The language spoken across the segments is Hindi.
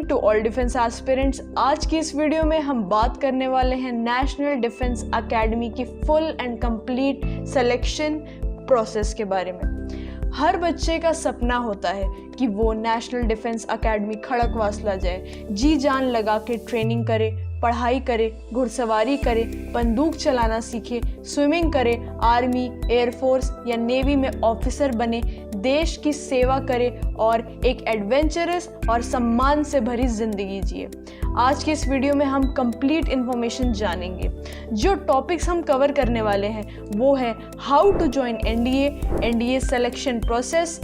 Morning to all defence aspirants. आज की इस वीडियो में हम बात करने वाले हैं नेशनल डिफेंस एकेडमी की full and complete selection process के बारे में। हर बच्चे का सपना होता है कि वो नेशनल डिफेंस एकेडमी खड़कवासला जाए, जी जान लगा के ट्रेनिंग करे, पढ़ाई करे, घुड़सवारी करे, बंदूक चलाना सीखे, स्विमिंग करे, आर्मी, एयरफोर्स या नेवी में ऑफिसर बने, देश की सेवा करे और एक एडवेंचरस और सम्मान से भरी जिंदगी जिए। आज की इस वीडियो में हम कंप्लीट इन्फॉर्मेशन जानेंगे। जो टॉपिक्स हम कवर करने वाले हैं वो है how to join NDA selection process,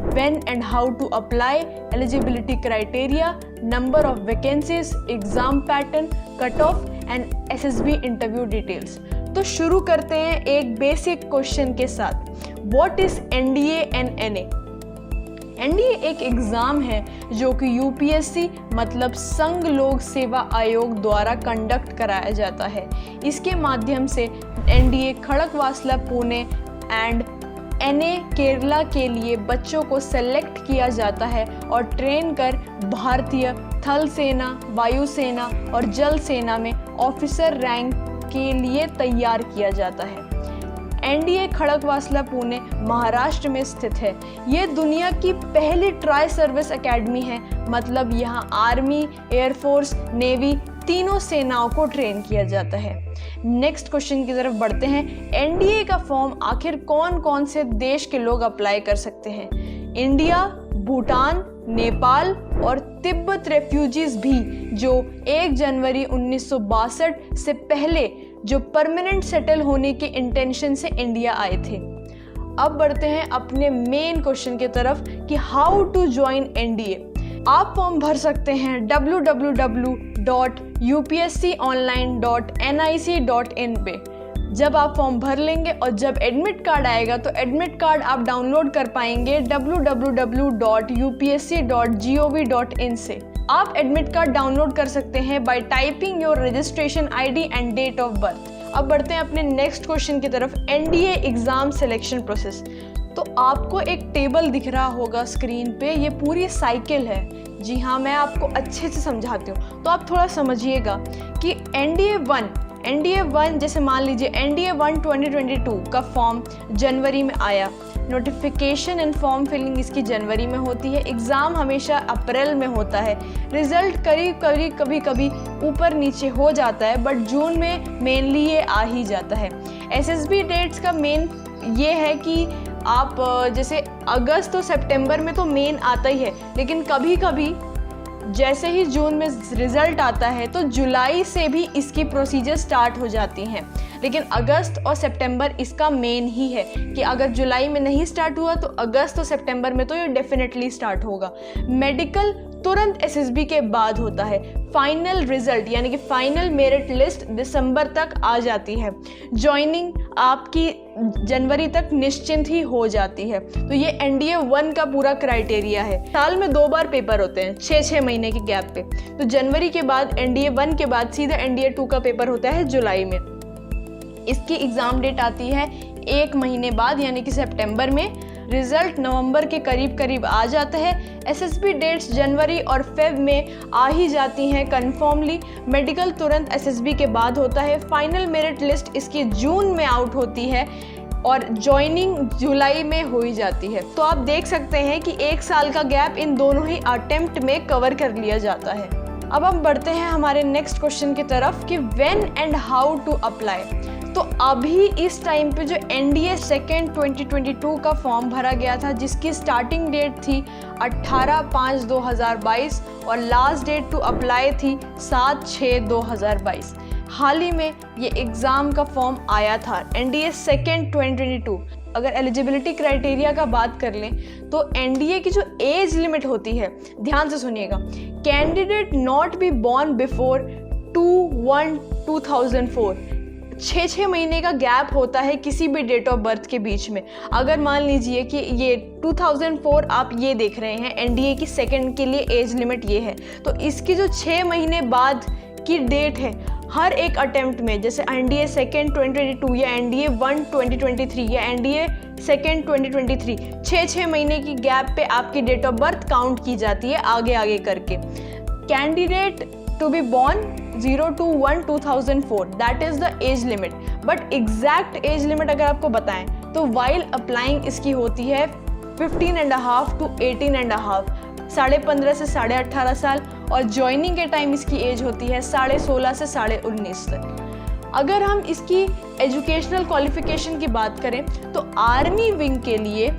when and how to apply, eligibility criteria, number of vacancies, exam pattern, cutoff and SSB interview details। तो शुरू करते हैं एक बेसिक क्वेश्चन के साथ। What is NDA and NA? NDA एक एग्ज़ाम है जो कि यूपीएससी मतलब संघ लोक सेवा आयोग द्वारा कंडक्ट कराया जाता है। इसके माध्यम से NDA Khadakwasla Pune and NA Kerala के लिए बच्चों को सेलेक्ट किया जाता है और ट्रेन कर भारतीय थल सेना, वायुसेना और जल सेना में ऑफिसर रैंक के लिए तैयार किया जाता है। NDA खड़कवासला पुणे महाराष्ट्र में स्थित है। ये दुनिया की पहली ट्राई सर्विस एकेडमी है, मतलब यहाँ आर्मी, एयरफोर्स, नेवी तीनों सेनाओं को ट्रेन किया जाता है। नेक्स्ट क्वेश्चन की तरफ बढ़ते हैं। NDA का फॉर्म आखिर कौन कौन से देश के लोग अप्लाई कर सकते हैं? इंडिया, भूटान, नेपाल और तिब्बत रेफ्यूजीज भी, जो 1 जनवरी 1962 से पहले जो परमानेंट सेटल होने के इंटेंशन से इंडिया आए थे। अब बढ़ते हैं अपने मेन क्वेश्चन की तरफ कि हाउ टू ज्वाइन NDA। आप फॉर्म भर सकते हैं www.upsconline.nic.in पे। जब आप फॉर्म भर लेंगे और जब एडमिट कार्ड आएगा तो एडमिट कार्ड आप डाउनलोड कर पाएंगे www.upsc.gov.in से। आप एडमिट कार्ड डाउनलोड कर सकते हैं by typing your registration ID and date of birth. अब बढ़ते हैं अपने नेक्स्ट क्वेश्चन की तरफ, NDA एग्जाम सिलेक्शन प्रोसेस। तो आपको एक टेबल दिख रहा होगा स्क्रीन पे, ये पूरी साइकिल है। जी हाँ, मैं आपको अच्छे से समझाती हूँ तो आप थोड़ा समझिएगा कि NDA 1 जैसे मान लीजिए NDA 1 2022 का फॉर्म जनवरी में आया। नोटिफिकेशन एंड फॉर्म फिलिंग इसकी जनवरी में होती है। एग्ज़ाम हमेशा अप्रैल में होता है। रिज़ल्ट कभी कभी ऊपर नीचे हो जाता है, बट जून में मेनली ये आ ही जाता है। SSB डेट्स का मेन ये है कि आप जैसे अगस्त और सितंबर में तो मेन आता ही है, लेकिन कभी कभी जैसे ही जून में रिज़ल्ट आता है तो जुलाई से भी इसकी प्रोसीजर स्टार्ट हो जाती हैं। लेकिन अगस्त और सितंबर इसका मेन ही है कि अगर जुलाई में नहीं स्टार्ट हुआ तो अगस्त और सितंबर में तो ये डेफिनेटली स्टार्ट होगा। मेडिकल तुरंत SSB के बाद होता है। फाइनल रिजल्ट यानी कि फाइनल मेरिट लिस्ट दिसंबर तक आ जाती है। जॉइनिंग आपकी जनवरी तक निश्चिंत ही हो जाती है। तो ये NDA 1 का पूरा क्राइटेरिया है। साल में 2 बार पेपर होते हैं 6-6 महीने के गैप पे। तो जनवरी के बाद NDA 1 के बाद सीधा NDA 2 का पेपर होता है जुलाई में। इसकी एग्ज़ाम डेट आती है 1 महीने बाद यानी कि सितंबर में। रिजल्ट नवंबर के करीब आ जाता है। SSB डेट्स जनवरी और फेब में आ ही जाती हैं कन्फर्मली। मेडिकल तुरंत SSB के बाद होता है। फाइनल मेरिट लिस्ट इसकी जून में आउट होती है और ज्वाइनिंग जुलाई में हो ही जाती है। तो आप देख सकते हैं कि 1 साल का गैप इन दोनों ही अटेम्प्ट में कवर कर लिया जाता है। अब हम बढ़ते हैं हमारे नेक्स्ट क्वेश्चन की तरफ कि when and how to apply. तो अभी इस टाइम पे जो NDA 2 2022 का फॉर्म भरा गया था, जिसकी स्टार्टिंग डेट थी 18/5/2022 और लास्ट डेट टू अप्लाई थी 7/6/2022। हाल ही में ये एग्ज़ाम का फॉर्म आया था NDA 2 2022। अगर एलिजिबिलिटी क्राइटेरिया का बात कर लें तो NDA की जो एज लिमिट होती है, ध्यान से सुनिएगा, candidate not be born before 2/1/2004। 6-6 महीने का गैप होता है किसी भी डेट ऑफ बर्थ के बीच में। अगर मान लीजिए कि ये 2004 आप ये देख रहे हैं, NDA की सेकंड के लिए एज लिमिट ये है, तो इसकी जो 6 महीने बाद की डेट है हर एक अटेम्प्ट में, जैसे NDA 2 2022 या NDA 1 2023 या NDA 2 2023, 6-6 महीने की गैप पे आपकी डेट ऑफ बर्थ काउंट की जाती है आगे आगे करके। Candidate to be born 0-1-2004 that is the age limit, but exact age limit अगर आपको बताएं तो वाइल अप्लाइंग इसकी होती है 15.5 to 18.5, 15.5 से 18.5 साल, और ज्वाइनिंग के टाइम इसकी एज होती है 16.5 से 19.5 तक। अगर हम इसकी एजुकेशनल क्वालिफिकेशन की बात करें तो आर्मी विंग के लिए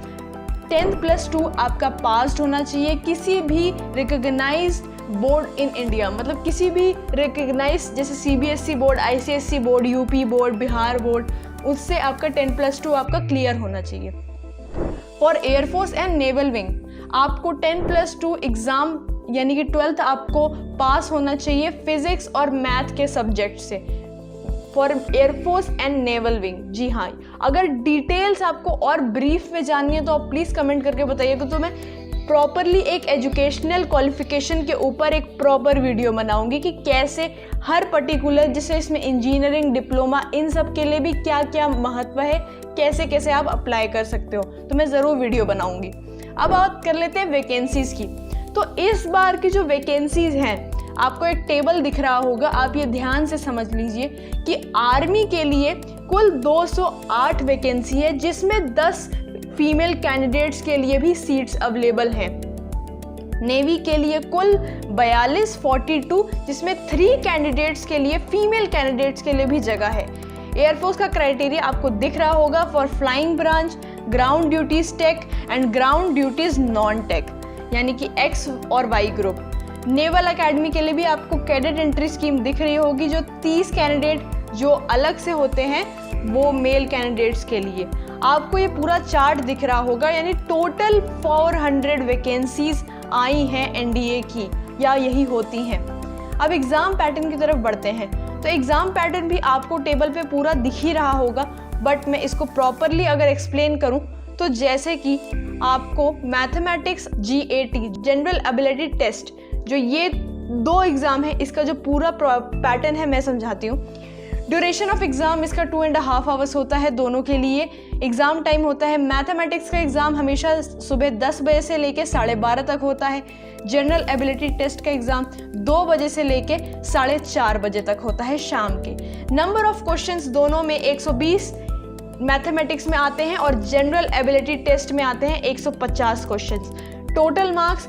10+2 आपका पास्ड होना चाहिए किसी भी रिकॉग्नाइज बोर्ड इन इंडिया, मतलब किसी भी रिकॉग्नाइज जैसे CBSE board, ICSE board, UP board, Bihar board, उससे आपका 10+2 आपका क्लियर होना चाहिए। For air force and naval wing आपको 10+2 एग्ज़ाम यानी कि 12th आपको पास होना चाहिए फिजिक्स और मैथ के सब्जेक्ट से, for air force and naval wing. जी हाँ, अगर डिटेल्स आपको और ब्रीफ में जाननी है तो आप प्लीज़ कमेंट करके बताइएगा, तो मैं प्रॉपरली एक एजुकेशनल क्वालिफिकेशन के ऊपर एक प्रॉपर वीडियो बनाऊंगी कि कैसे हर पर्टिकुलर, जैसे इसमें इंजीनियरिंग, डिप्लोमा, इन सब के लिए भी क्या क्या महत्व है, कैसे कैसे आप अप्लाई कर सकते हो, तो मैं ज़रूर वीडियो बनाऊंगी। अब बात कर लेते हैं वैकेंसीज़ की। तो इस बार की जो वैकेंसीज़ हैं, आपको एक टेबल दिख रहा होगा, आप ये ध्यान से समझ लीजिए कि आर्मी के लिए कुल 208 वैकेंसी है, जिसमें 10 फीमेल कैंडिडेट्स के लिए भी सीट्स अवेलेबल हैं। नेवी के लिए कुल 42 जिसमें 3 कैंडिडेट्स के लिए, फीमेल कैंडिडेट्स के लिए भी जगह है। एयरफोर्स का क्राइटेरिया आपको दिख रहा होगा, for flying branch, ground duties tech and ground duties non tech, यानी कि X और Y ग्रुप। नेवल एकेडमी के लिए भी आपको कैडेट एंट्री स्कीम दिख रही होगी, जो 30 कैंडिडेट जो अलग से होते हैं वो मेल कैंडिडेट्स के लिए। आपको ये पूरा चार्ट दिख रहा होगा, यानी टोटल 400 वैकेंसीज आई हैं NDA की, या यही होती हैं। अब एग्ज़ाम पैटर्न की तरफ बढ़ते हैं, तो एग्ज़ाम पैटर्न भी आपको टेबल पे पूरा दिख ही रहा होगा, बट मैं इसको प्रॉपरली अगर एक्सप्लेन करूं तो जैसे कि आपको mathematics GAT general ability test, जो ये 2 एग्ज़ाम है, इसका जो पूरा पैटर्न है मैं समझाती हूँ। ड्यूरेशन ऑफ एग्ज़ाम इसका 2.5 आवर्स होता है दोनों के लिए। एग्ज़ाम टाइम होता है, मैथमेटिक्स का एग्ज़ाम हमेशा सुबह 10 बजे से लेके 12:30 तक होता है। जनरल एबिलिटी टेस्ट का एग्ज़ाम 2 बजे से लेके 4:30 बजे तक होता है शाम के। नंबर ऑफ क्वेश्चंस दोनों में 120 मैथमेटिक्स में आते हैं और जनरल एबिलिटी टेस्ट में आते हैं 150 क्वेश्चंस। टोटल मार्क्स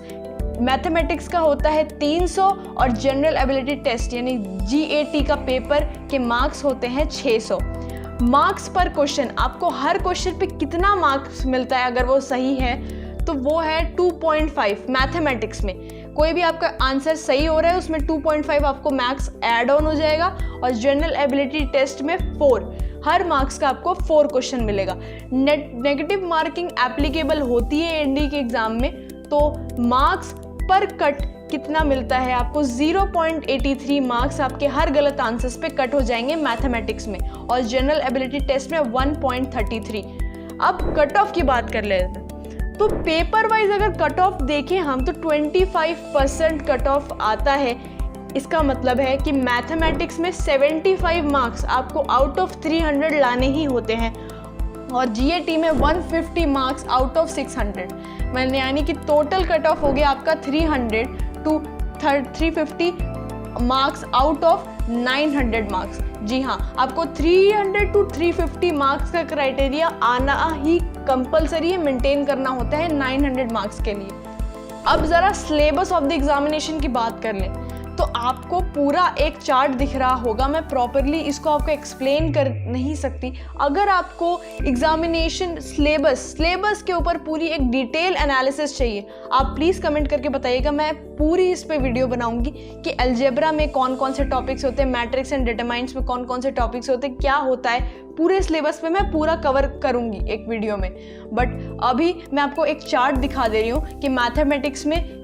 मैथमेटिक्स का होता है 300 और जनरल एबिलिटी टेस्ट यानी GAT का पेपर के मार्क्स होते हैं 600। मार्क्स पर क्वेश्चन, आपको हर क्वेश्चन पे कितना मार्क्स मिलता है अगर वो सही है तो वो है 2.5। मैथमेटिक्स में कोई भी आपका आंसर सही हो रहा है उसमें 2.5 आपको मार्क्स ऐड ऑन हो जाएगा, और जनरल एबिलिटी टेस्ट में 4, हर मार्क्स का आपको 4 क्वेश्चन मिलेगा। नेगेटिव मार्किंग एप्लीकेबल होती है NDA के एग्जाम में, तो मार्क्स पर कट कितना मिलता है आपको, 0.83 मार्क्स आपके हर गलत आंसर्स पे कट हो जाएंगे मैथमेटिक्स में, और जनरल एबिलिटी टेस्ट में 1.33। अब कट ऑफ की बात कर लेते हैं, तो पेपर वाइज अगर कट ऑफ देखें हम तो 25% कट ऑफ आता है। इसका मतलब है कि मैथमेटिक्स में 75 मार्क्स आपको आउट ऑफ 300 लाने ही होते हैं, और GAT में 150 मार्क्स आउट ऑफ 600, मैंने यानी कि टोटल कट ऑफ हो गया आपका 300 to 350 marks out of 900 marks. जी हाँ, आपको 300 to 350 मार्क्स का क्राइटेरिया आना ही कंपलसरी है, मेंटेन करना होता है 900 मार्क्स के लिए। अब ज़रा सिलेबस ऑफ द एग्जामिनेशन की बात कर लें, तो आपको पूरा एक चार्ट दिख रहा होगा, मैं प्रॉपरली इसको आपको एक्सप्लेन कर नहीं सकती। अगर आपको एग्जामिनेशन सिलेबस के ऊपर पूरी एक डिटेल एनालिसिस चाहिए, आप प्लीज़ कमेंट करके बताइएगा, मैं पूरी इस पे वीडियो बनाऊंगी कि अलजेब्रा में कौन कौन से टॉपिक्स होते हैं, मैट्रिक्स एंड डिटरमाइंट्स में कौन कौन से टॉपिक्स होते हैं, क्या होता है, पूरे सिलेबस पे मैं पूरा कवर करूंगी एक वीडियो में। बट अभी मैं आपको एक चार्ट दिखा दे रही हूँ कि मैथमेटिक्स में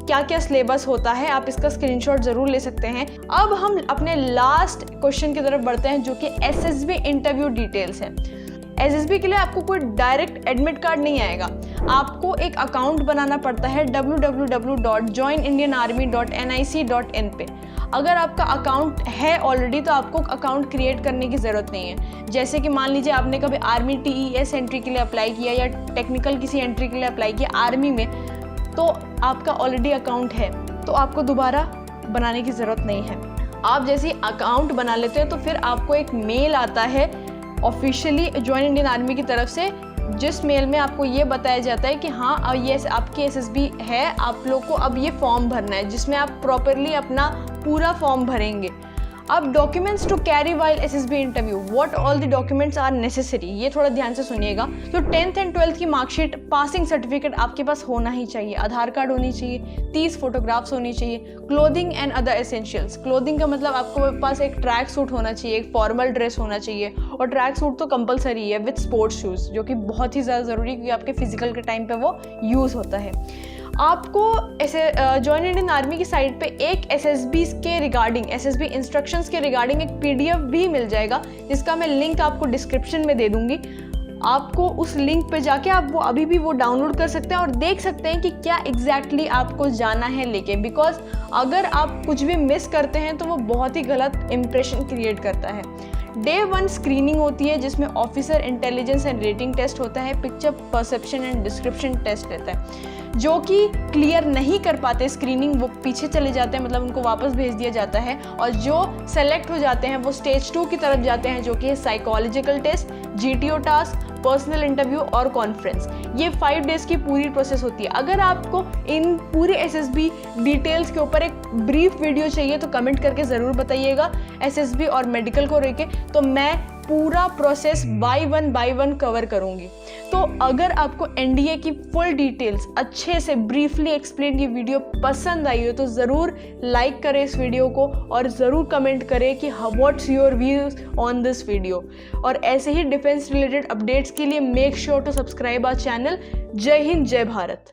क्या क्या सिलेबस होता है, आप इसका स्क्रीनशॉट ज़रूर ले सकते हैं। अब हम अपने लास्ट क्वेश्चन की तरफ बढ़ते हैं, जो कि SSB इंटरव्यू डिटेल्स है। SSB के लिए आपको कोई डायरेक्ट एडमिट कार्ड नहीं आएगा, आपको एक अकाउंट बनाना पड़ता है www.joinindianarmy.nic.in पे। अगर आपका अकाउंट है ऑलरेडी तो आपको अकाउंट क्रिएट करने की ज़रूरत नहीं है। जैसे कि मान लीजिए आपने कभी आर्मी TES एंट्री के लिए अप्लाई किया या टेक्निकल किसी एंट्री के लिए अप्लाई किया आर्मी में, तो आपका ऑलरेडी अकाउंट है, तो आपको दोबारा बनाने की ज़रूरत नहीं है। आप जैसे अकाउंट बना लेते हैं तो फिर आपको एक मेल आता है ऑफिशियली जॉइन इंडियन आर्मी की तरफ से, जिस मेल में आपको ये बताया जाता है कि हाँ अब ये आपकी एसएसबी है, आप लोग को अब ये फॉर्म भरना है, जिसमें आप प्रॉपरली अपना पूरा फॉर्म भरेंगे। अब documents to carry while SSB interview, what all the documents are necessary, ये थोड़ा ध्यान से सुनिएगा। तो 10th एंड 12th की मार्कशीट, पासिंग सर्टिफिकेट आपके पास होना ही चाहिए, आधार कार्ड होनी चाहिए, 30 फोटोग्राफ्स होनी चाहिए, clothing and other essentials. Clothing का मतलब आपको पास एक ट्रैक सूट होना चाहिए, एक फॉर्मल ड्रेस होना चाहिए, और ट्रैक सूट तो कंपलसरी है विद स्पोर्ट्स शूज़, जो कि बहुत ही ज़्यादा ज़रूरी है क्योंकि आपके फिजिकल के टाइम पे वो यूज़ होता है। आपको ऐसे जॉइन इंडियन आर्मी की साइट पे एक एसएसबी के रिगार्डिंग, एसएसबी इंस्ट्रक्शंस के रिगार्डिंग एक पीडीएफ भी मिल जाएगा, जिसका मैं लिंक आपको डिस्क्रिप्शन में दे दूंगी। आपको उस लिंक पे जाके आप वो अभी भी वो डाउनलोड कर सकते हैं और देख सकते हैं कि क्या एग्जैक्टली आपको जाना है लेके, बिकॉज अगर आप कुछ भी मिस करते हैं तो वो बहुत ही गलत इंप्रेशन क्रिएट करता है। डे 1 स्क्रीनिंग होती है, जिसमें officer intelligence and rating test होता है, picture perception and description test रहता है। जो कि क्लियर नहीं कर पाते स्क्रीनिंग, वो पीछे चले जाते हैं, मतलब उनको वापस भेज दिया जाता है, और जो सेलेक्ट हो जाते हैं वो स्टेज 2 की तरफ जाते हैं, जो कि है psychological test, GTO task, personal interview और कॉन्फ्रेंस। ये 5 डेज की पूरी प्रोसेस होती है। अगर आपको इन पूरे एसएसबी डिटेल्स के ऊपर एक ब्रीफ वीडियो चाहिए तो कमेंट करके ज़रूर बताइएगा एसएसबी और मेडिकल को लेके, तो मैं पूरा प्रोसेस बाय वन कवर करूंगी। तो अगर आपको एनडीए की फुल डिटेल्स अच्छे से ब्रीफली एक्सप्लेन ये वीडियो पसंद आई हो तो ज़रूर लाइक करें इस वीडियो को, और ज़रूर कमेंट करें कि what's your views on this video. और ऐसे ही डिफेंस रिलेटेड अपडेट्स के लिए make sure to subscribe our channel. जय हिंद, जय भारत।